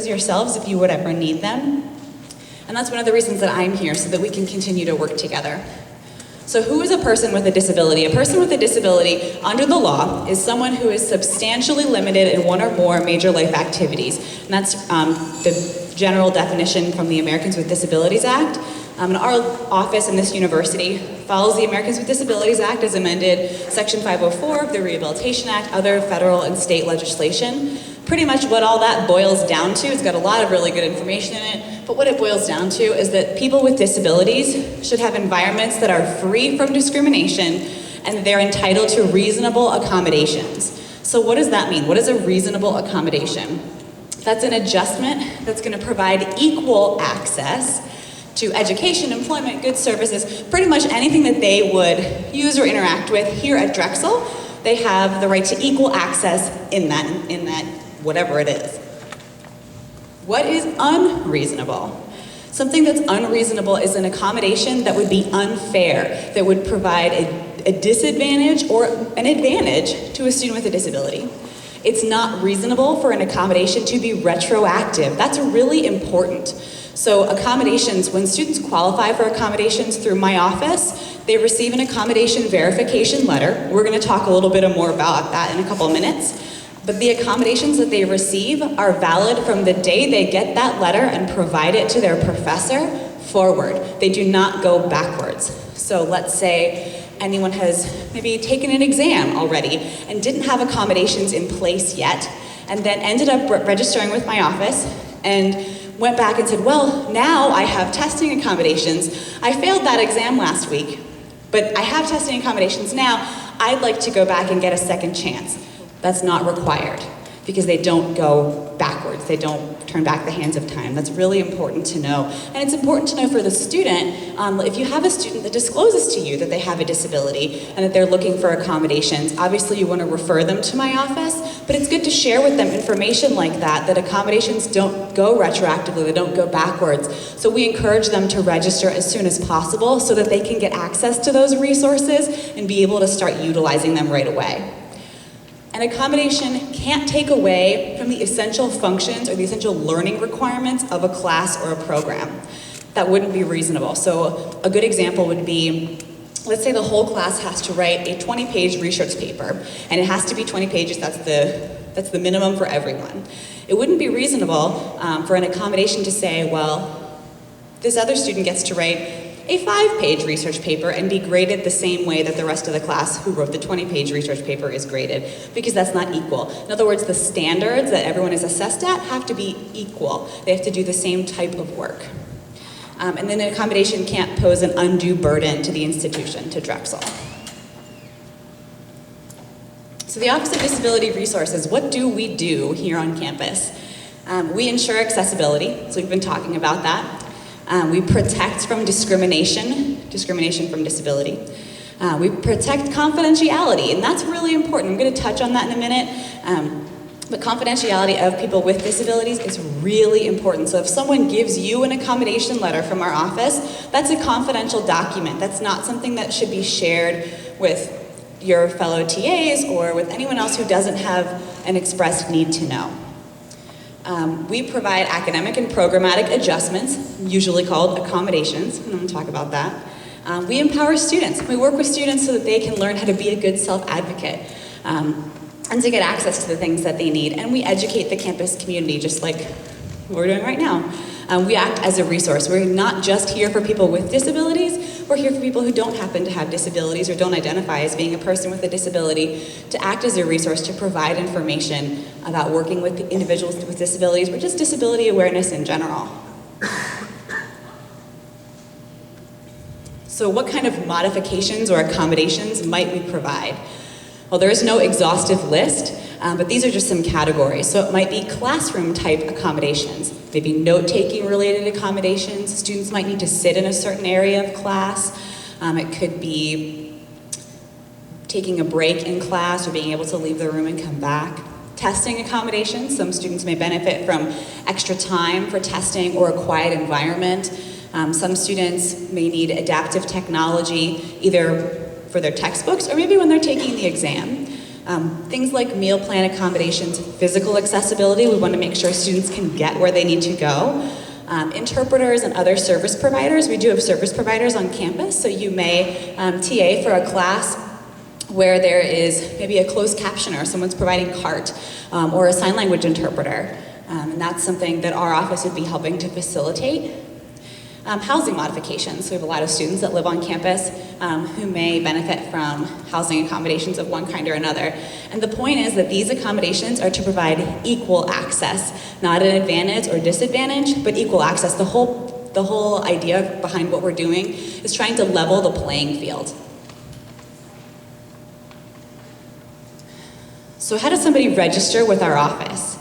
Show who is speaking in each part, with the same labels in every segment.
Speaker 1: services yourselves if you would ever need them. And that's one of the reasons that I'm here, so that we can continue to work together. So who is a person with a disability? A person with a disability, under the law, is someone who is substantially limited in one or more major life activities. And that's the general definition from the Americans with Disabilities Act. And our office in this university follows the Americans with Disabilities Act as amended Section 504 of the Rehabilitation Act, other federal and state legislation. Pretty much what all that boils down to, it's got a lot of really good information in it, but what it boils down to is that people with disabilities should have environments that are free from discrimination and they're entitled to reasonable accommodations. So what does that mean? What is a reasonable accommodation? That's an adjustment that's going to provide equal access to education, employment, goods, services, pretty much anything that they would use or interact with here at Drexel. They have the right to equal access in that whatever it is. What is unreasonable? Something that's unreasonable is an accommodation that would be unfair, that would provide a disadvantage or an advantage to a student with a disability. It's not reasonable for an accommodation to be retroactive. That's really important. So accommodations, when students qualify for accommodations through my office, they receive an accommodation verification letter. We're going to talk a little bit more about that in a couple of minutes. But the accommodations that they receive are valid from the day they get that letter and provide it to their professor forward. They do not go backwards. So let's say anyone has maybe taken an exam already and didn't have accommodations in place yet, and then ended up registering with my office and went back and said, well, now I have testing accommodations. I failed that exam last week, but I have testing accommodations now. I'd like to go back and get a second chance. That's not required because they don't go backwards. They don't turn back the hands of time. That's really important to know. And it's important to know for the student, if you have a student that discloses to you that they have a disability and that they're looking for accommodations, obviously you want to refer them to my office, but it's good to share with them information like that accommodations don't go retroactively, they don't go backwards. So we encourage them to register as soon as possible so that they can get access to those resources and be able to start utilizing them right away. An accommodation can't take away from the essential functions or the essential learning requirements of a class or a program. That wouldn't be reasonable. So a good example would be, let's say the whole class has to write a 20-page research paper, and it has to be 20 pages, that's the minimum for everyone. It wouldn't be reasonable for an accommodation to say, well, this other student gets to write a 5-page research paper and be graded the same way that the rest of the class who wrote the 20-page research paper is graded, because that's not equal. In other words, the standards that everyone is assessed at have to be equal. They have to do the same type of work. And then an accommodation can't pose an undue burden to the institution, to Drexel. So the Office of Disability Resources, what do we do here on campus? We ensure accessibility, so we've been talking about that. We protect from discrimination from disability. We protect confidentiality, and that's really important. I'm going to touch on that in a minute. But confidentiality of people with disabilities is really important. So if someone gives you an accommodation letter from our office, that's a confidential document. That's not something that should be shared with your fellow TAs or with anyone else who doesn't have an expressed need to know. We provide academic and programmatic adjustments, usually called accommodations, and I'm going to talk about that. We empower students. We work with students so that they can learn how to be a good self-advocate and to get access to the things that they need. And we educate the campus community, just like we're doing right now. We act as a resource. We're not just here for people with disabilities, we're here for people who don't happen to have disabilities or don't identify as being a person with a disability, to act as a resource to provide information about working with individuals with disabilities or just disability awareness in general. So what kind of modifications or accommodations might we provide? Well, there is no exhaustive list, but these are just some categories. So it might be classroom type accommodations, maybe note-taking related accommodations. Students might need to sit in a certain area of class. It could be taking a break in class or being able to leave the room and come back. Testing accommodations, some students may benefit from extra time for testing or a quiet environment. Some students may need adaptive technology, either for their textbooks or maybe when they're taking the exam. Things like meal plan accommodations, physical accessibility, we want to make sure students can get where they need to go. Interpreters and other service providers, we do have service providers on campus, so you may TA for a class where there is maybe a closed captioner, someone's providing CART, or a sign language interpreter. And that's something that our office would be helping to facilitate. Housing modifications. So we have a lot of students that live on campus who may benefit from housing accommodations of one kind or another. And the point is that these accommodations are to provide equal access, not an advantage or disadvantage, but equal access. The whole idea behind what we're doing is trying to level the playing field. So how does somebody register with our office?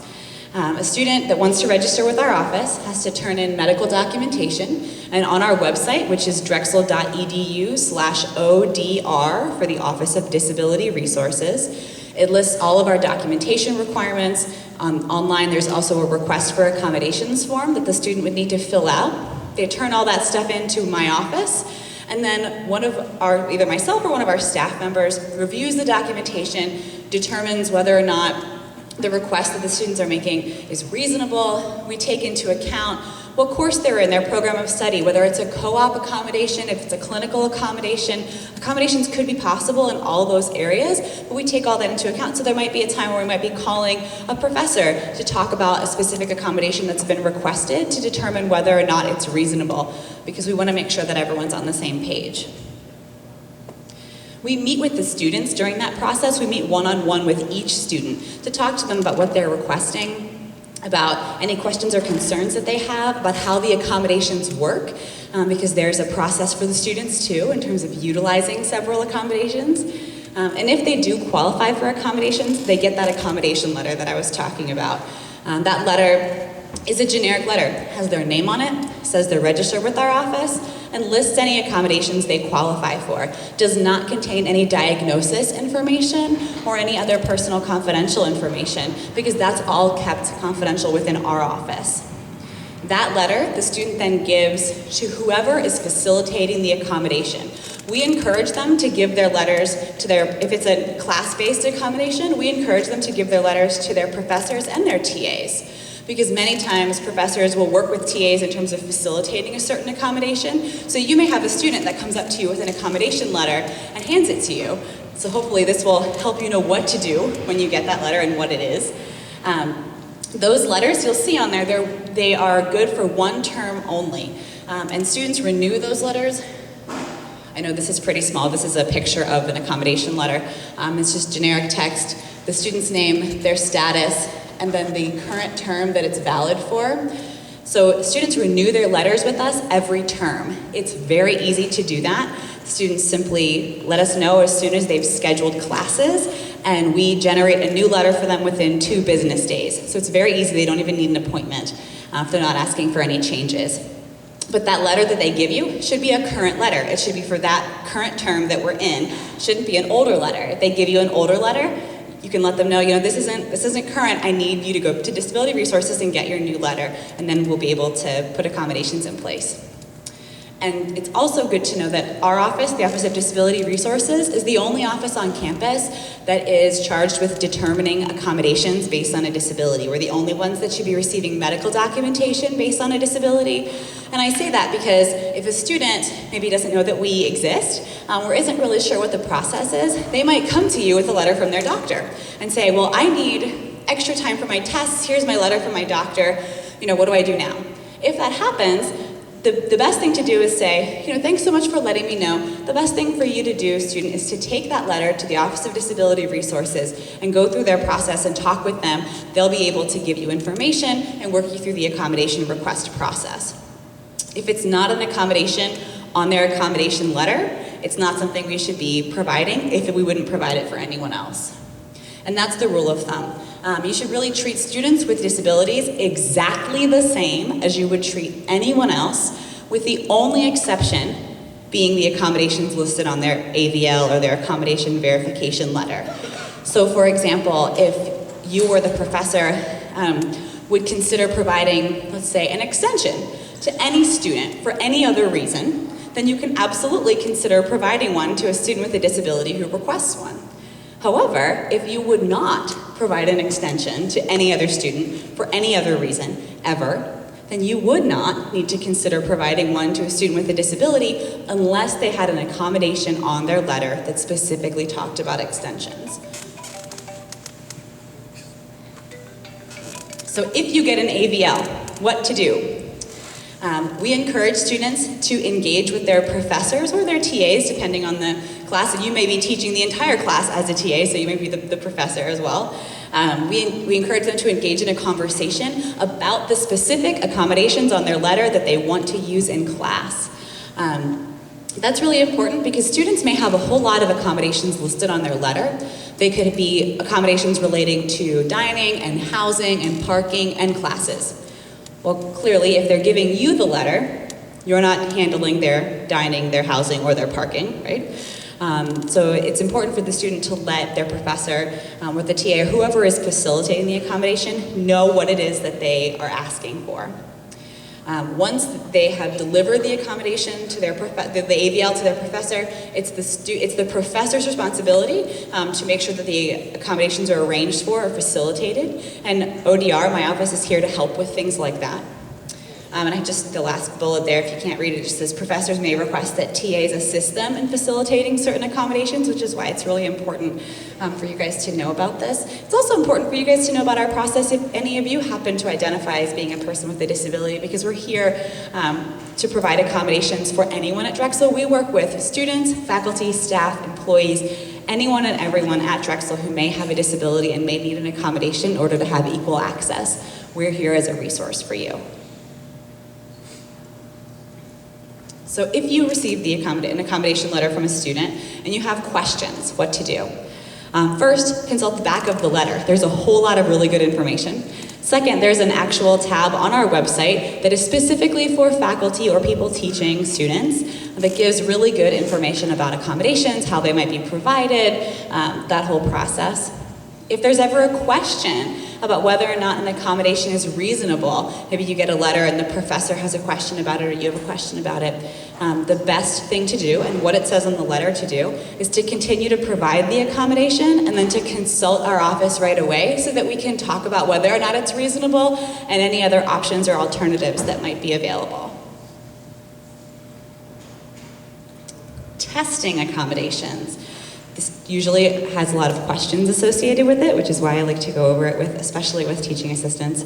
Speaker 1: A student that wants to register with our office has to turn in medical documentation, and on our website, which is drexel.edu/ODR for the Office of Disability Resources, it lists all of our documentation requirements. Online, there's also a request for accommodations form that the student would need to fill out. They turn all that stuff into my office, and then either myself or one of our staff members reviews the documentation, determines whether or not the request that the students are making is reasonable. We take into account what course they're in, their program of study, whether it's a co-op accommodation, if it's a clinical accommodation. Accommodations could be possible in all those areas, but we take all that into account. So there might be a time where we might be calling a professor to talk about a specific accommodation that's been requested to determine whether or not it's reasonable, because we want to make sure that everyone's on the same page. We meet with the students during that process. We meet one-on-one with each student to talk to them about what they're requesting, about any questions or concerns that they have, about how the accommodations work, because there's a process for the students too in terms of utilizing several accommodations. And if they do qualify for accommodations, they get that accommodation letter that I was talking about. That letter is a generic letter. It has their name on it, says they're registered with our office, and lists any accommodations they qualify for. Does not contain any diagnosis information or any other personal confidential information, because that's all kept confidential within our office. That letter, the student then gives to whoever is facilitating the accommodation. We encourage them to give their letters to if it's a class-based accommodation, we encourage them to give their letters to their professors and their TAs. Because many times professors will work with TAs in terms of facilitating a certain accommodation. So you may have a student that comes up to you with an accommodation letter and hands it to you. So hopefully this will help you know what to do when you get that letter and what it is. Those letters you'll see on there, they are good for one term only. And students renew those letters. I know this is pretty small. This is a picture of an accommodation letter. It's just generic text, the student's name, their status, and then the current term that it's valid for. So students renew their letters with us every term. It's very easy to do that. Students simply let us know as soon as they've scheduled classes, and we generate a new letter for them within 2 business days. So it's very easy. They don't even need an appointment if they're not asking for any changes. But that letter that they give you should be a current letter. It should be for that current term that we're in. It shouldn't be an older letter. If they give you an older letter, you can let them know, this isn't current. I need you to go to Disability Resources and get your new letter, and then we'll be able to put accommodations in place. And it's also good to know that our office, the Office of Disability Resources, is the only office on campus that is charged with determining accommodations based on a disability. We're the only ones that should be receiving medical documentation based on a disability. And I say that because if a student maybe doesn't know that we exist, or isn't really sure what the process is, they might come to you with a letter from their doctor and say, well, I need extra time for my tests. Here's my letter from my doctor. What do I do now? If that happens, the best thing to do is say, thanks so much for letting me know. The best thing for you to do, student, is to take that letter to the Office of Disability Resources and go through their process and talk with them. They'll be able to give you information and work you through the accommodation request process. If it's not an accommodation on their accommodation letter, it's not something we should be providing if we wouldn't provide it for anyone else. And that's the rule of thumb. You should really treat students with disabilities exactly the same as you would treat anyone else, with the only exception being the accommodations listed on their AVL or their accommodation verification letter. So for example, if you or the professor would consider providing, let's say, an extension to any student for any other reason, then you can absolutely consider providing one to a student with a disability who requests one. However, if you would not provide an extension to any other student for any other reason, ever, then you would not need to consider providing one to a student with a disability unless they had an accommodation on their letter that specifically talked about extensions. So if you get an AVL, what to do? We encourage students to engage with their professors or their TAs, depending on the class. You may be teaching the entire class as a TA, so you may be the professor as well. We encourage them to engage in a conversation about the specific accommodations on their letter that they want to use in class. That's really important because students may have a whole lot of accommodations listed on their letter. They could be accommodations relating to dining and housing and parking and classes. Well, clearly, if they're giving you the letter, you're not handling their dining, their housing, or their parking, right? So it's important for the student to let their professor or the TA or whoever is facilitating the accommodation know what it is that they are asking for. Once they have delivered the accommodation to their the AVL to their professor, it's the professor's responsibility to make sure that the accommodations are arranged for or facilitated. And ODR, my office, is here to help with things like that. And the last bullet there, if you can't read it, just says professors may request that TAs assist them in facilitating certain accommodations, which is why it's really important for you guys to know about this. It's also important for you guys to know about our process if any of you happen to identify as being a person with a disability, because we're here to provide accommodations for anyone at Drexel. We work with students, faculty, staff, employees, anyone and everyone at Drexel who may have a disability and may need an accommodation in order to have equal access. We're here as a resource for you. So if you receive an accommodation letter from a student and you have questions, what to do? First, consult the back of the letter. There's a whole lot of really good information. Second, there's an actual tab on our website that is specifically for faculty or people teaching students that gives really good information about accommodations, how they might be provided, that whole process. If there's ever a question about whether or not an accommodation is reasonable, maybe you get a letter and the professor has a question about it or you have a question about it, the best thing to do, and what it says on the letter to do, is to continue to provide the accommodation and then to consult our office right away so that we can talk about whether or not it's reasonable and any other options or alternatives that might be available. Testing accommodations. This usually has a lot of questions associated with it, which is why I like to go over it especially with teaching assistants.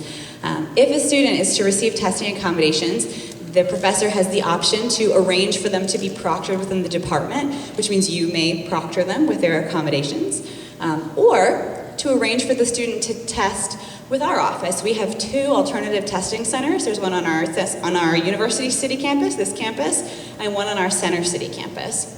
Speaker 1: If a student is to receive testing accommodations, the professor has the option to arrange for them to be proctored within the department, which means you may proctor them with their accommodations, or to arrange for the student to test with our office. We have 2 alternative testing centers. There's one on our University City campus, this campus, and one on our Center City campus.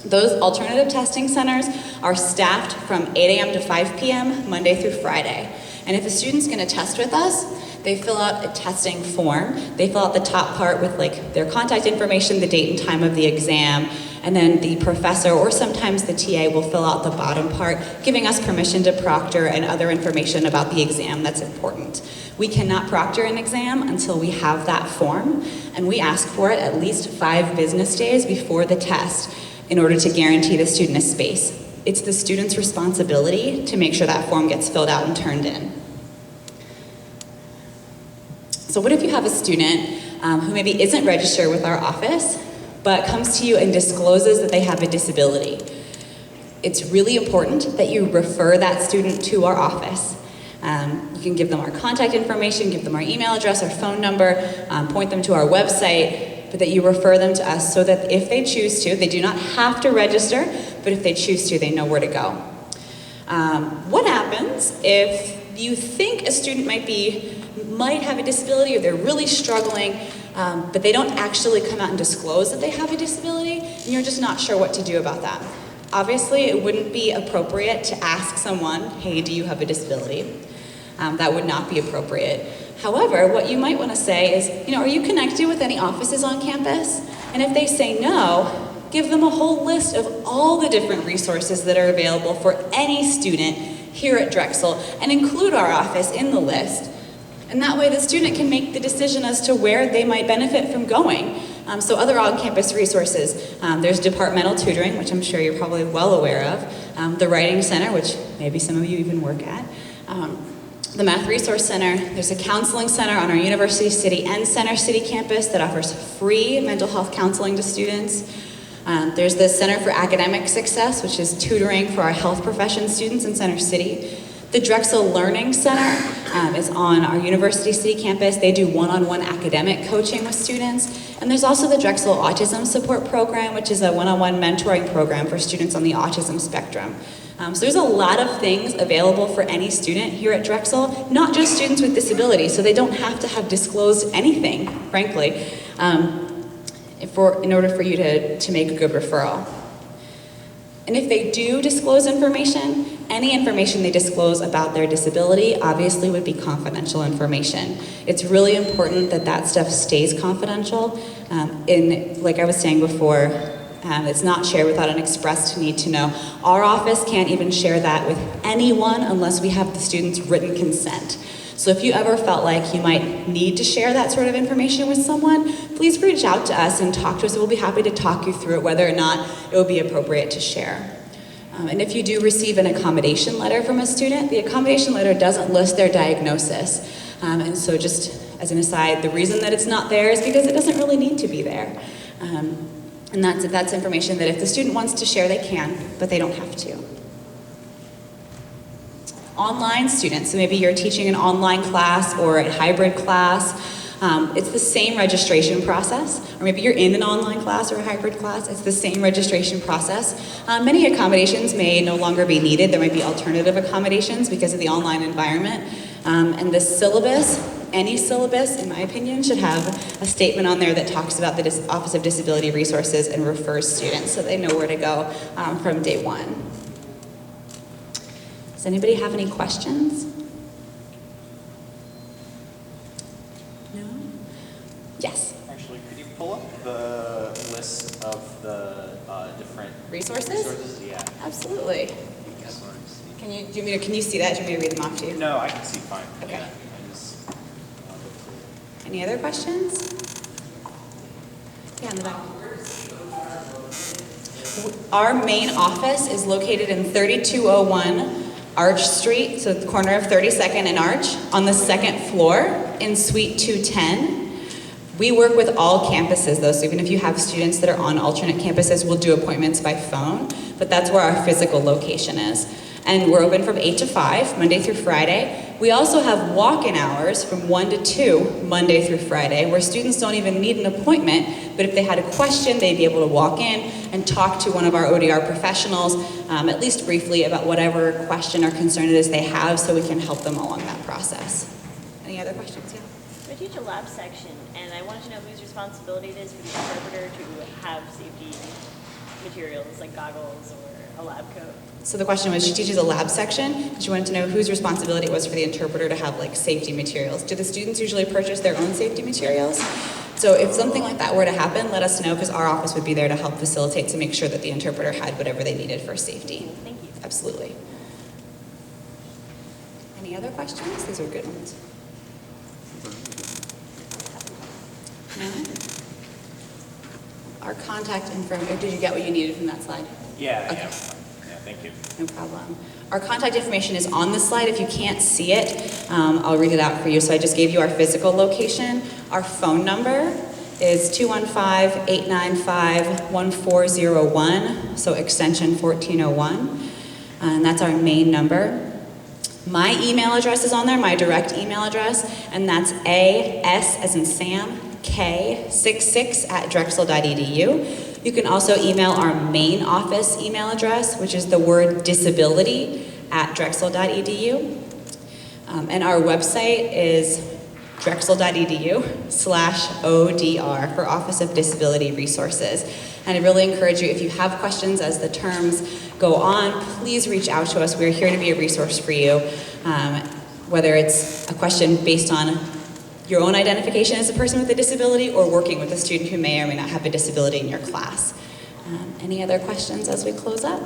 Speaker 1: Those alternative testing centers are staffed from 8 a.m. to 5 p.m. Monday through Friday. And if a student's going to test with us, they fill out a testing form. They fill out the top part with their contact information, the date and time of the exam, and then the professor or sometimes the TA will fill out the bottom part, giving us permission to proctor and other information about the exam that's important. We cannot proctor an exam until we have that form, and we ask for it at least 5 business days before the test in order to guarantee the student a space. It's the student's responsibility to make sure that form gets filled out and turned in. So what if you have a student who maybe isn't registered with our office, but comes to you and discloses that they have a disability? It's really important that you refer that student to our office. You can give them our contact information, give them our email address, our phone number, point them to our website, but that you refer them to us so that if they choose to, they do not have to register, but if they choose to, they know where to go. What happens if you think a student might have a disability or they're really struggling, but they don't actually come out and disclose that they have a disability, and you're just not sure what to do about that? Obviously, it wouldn't be appropriate to ask someone, hey, do you have a disability? That would not be appropriate. However, what you might want to say is, are you connected with any offices on campus? And if they say no, give them a whole list of all the different resources that are available for any student here at Drexel, and include our office in the list. And that way the student can make the decision as to where they might benefit from going. So other on-campus resources, there's departmental tutoring, which I'm sure you're probably well aware of, the Writing Center, which maybe some of you even work at, the Math Resource Center. There's a counseling center on our University City and Center City campus that offers free mental health counseling to students. There's the Center for Academic Success, which is tutoring for our health profession students in Center City. The Drexel Learning Center is on our University City campus. They do one-on-one academic coaching with students. And there's also the Drexel Autism Support Program, which is a one-on-one mentoring program for students on the autism spectrum. So there's a lot of things available for any student here at Drexel, not just students with disabilities, so they don't have to have disclosed anything, frankly, in order for you to make a good referral. And if they do disclose information, any information they disclose about their disability obviously would be confidential information. It's really important that that stuff stays confidential. Like I was saying before, it's not shared without an expressed need to know. Our office can't even share that with anyone unless we have the student's written consent. So if you ever felt like you might need to share that sort of information with someone, please reach out to us and talk to us. We'll be happy to talk you through it, whether or not it will be appropriate to share. And if you do receive an accommodation letter from a student, the accommodation letter doesn't list their diagnosis. And so just as an aside, the reason that it's not there is because it doesn't really need to be there. And that's information that if the student wants to share, they can, but they don't have to. Online students, so maybe you're teaching an online class or a hybrid class. It's the same registration process, or maybe you're in an online class or a hybrid class, it's the same registration process. Many accommodations may no longer be needed. There might be alternative accommodations because of the online environment. And the syllabus, any syllabus, in my opinion, should have a statement on there that talks about the Office of Disability Resources and refers students so they know where to go from day one. Does anybody have any questions? No? Yes?
Speaker 2: Actually, could you pull up the list of the different
Speaker 1: resources?
Speaker 2: Yeah.
Speaker 1: Absolutely. Can you see that? Do you want me to read them off to you?
Speaker 2: No, I can see fine.
Speaker 1: Okay.
Speaker 2: Yeah,
Speaker 1: Any other questions? Yeah, in the back. Our main office is located in 3201 Arch Street, so the corner of 32nd and Arch, on the second floor in Suite 210. We work with all campuses though, so even if you have students that are on alternate campuses, we'll do appointments by phone, but that's where our physical location is. And we're open from 8 to 5, Monday through Friday. We also have walk-in hours from 1 to 2, Monday through Friday, where students don't even need an appointment, but if they had a question, they'd be able to walk in and talk to one of our ODR professionals, at least briefly, about whatever question or concern it is they have, so we can help them along that process. Any other questions? Yeah?
Speaker 3: I teach a lab section, and I wanted to know whose responsibility it is for the interpreter to have safety materials like goggles or a lab coat.
Speaker 1: So the question was, she teaches a lab section. She wanted to know whose responsibility it was for the interpreter to have like safety materials. Do the students usually purchase their own safety materials? So if something like that were to happen, let us know, because our office would be there to help facilitate to make sure that the interpreter had whatever they needed for safety.
Speaker 3: Thank you.
Speaker 1: Absolutely. Any other questions? These are good ones. No? Our contact info, did you get what you needed from that slide?
Speaker 2: Yeah,
Speaker 1: Okay.
Speaker 2: yeah, thank you.
Speaker 1: No problem. Our contact information is on the slide. If you can't see it, I'll read it out for you. So I just gave you our physical location. Our phone number is 215-895-1401, so extension 1401. And that's our main number. My email address is on there, my direct email address, and that's AS as in Sam, K66@drexel.edu. You can also email our main office email address, which is the word disability@drexel.edu. And our website is drexel.edu/ODR for Office of Disability Resources. And I really encourage you, if you have questions as the terms go on, please reach out to us. We're here to be a resource for you, whether it's a question based on your own identification as a person with a disability or working with a student who may or may not have a disability in your class. Any other questions as we close up?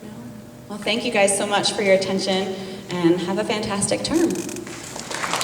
Speaker 1: No? Well, thank you guys so much for your attention, and have a fantastic term.